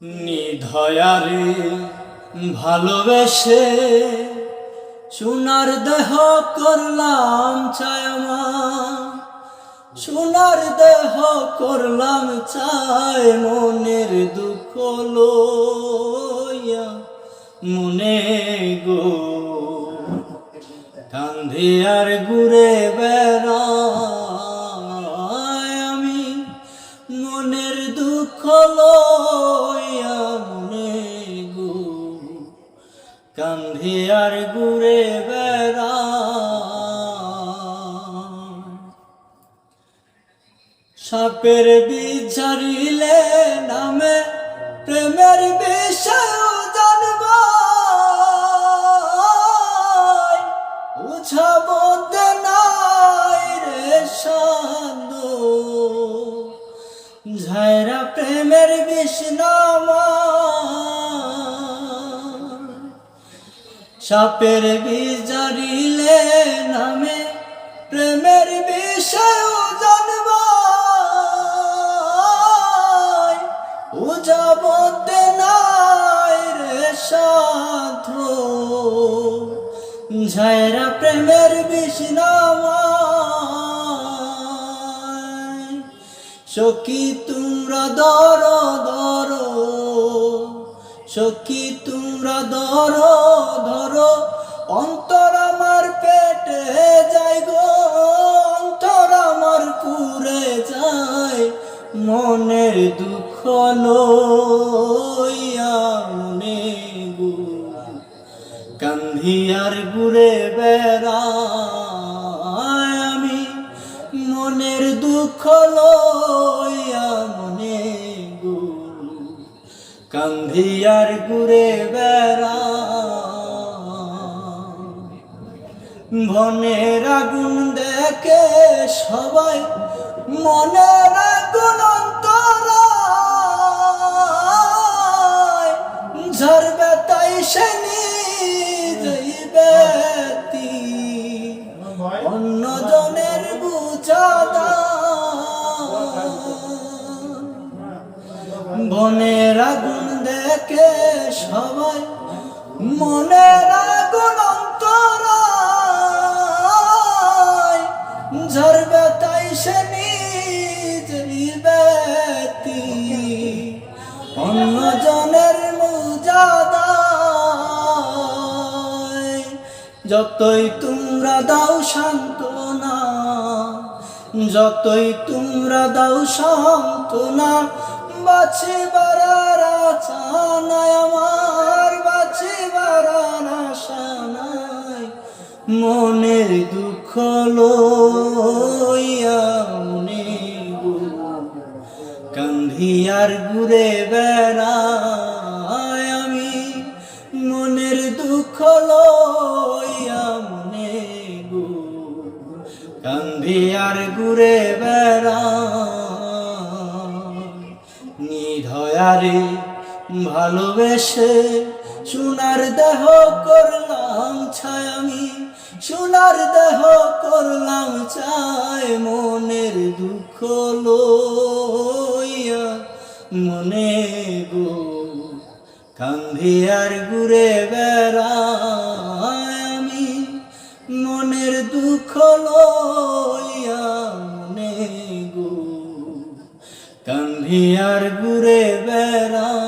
নিধয়ারে ভালোবেসে সোনার দেহ করলাম ছায়ামা, সোনার দেহ করলাম চায় মনের দুঃখ লইয়া মনে গো কান্ধে আর ঘুরে বেড়াই আমি মনের দুঃখ লইয়া মনে গো কান্ধে আর ঘুরে বেড়াই। সাপের বীজ ঝাড়িলে নামে প্রেমের বিষয় জানবা বুঝাবো নাই রে সাধ ঝায়রা প্রেমের বিষ্ণামা। সাপের বীজ ঝাড়িলে নামে প্রেমের বিষয় জানবা বুঝাবো নাই রে সাধ ঝায়রা প্রেমের বিষ্ণামা। সখী তোমরা ধরো ধরো, সখী তোমরা ধরো ধরো অন্তর আমার পেটে যায় গো, অন্তর আমার পুরে যায় মনের দুঃখ লইয়া মনে গো কান্ধি আর ঘুরে বেড়াই আমি মনের দুঃখ লইয়া মনে গো কান্ধি আর ঘুরে বেড়াই। বনের আগুন দেখে সবাই মনের আগুন অন্তরায় ঝরবে তাই সে নিজেই অন্য জনের বুঝাদা। বনের আগুন দেখে সবাই মনের আগুন অন্তরায় ঝরবে তাই সে নিজেই ব্যতি অন্য জনের মুজাদা। যতই তোমরা দাও সান্ত্বনা, যতই তোমরা দাও সান্ত্বনা বাঁচিবার আশা নাই আমার, বাঁচিবার আশা নাই মনের দুঃখ লইয়া মনে গো কান্ধি আর ঘুরে বেড়াই আমি মনের দুঃখ লইয়া মনে গো কান্ধি আর ঘুরে বেড়াই। নিধয়ারে ভালোবেসে সোনার দেহ করলাম ছায় আমি, সোনার দেহ করলাম চায় মনের দুঃখ লইয়া মনে গো কান্ধে আর ঘুরে বেড়াই আমি মনের দুঃখ লইয়া মনে গো কান্ধে আর ঘুরে বেড়াই।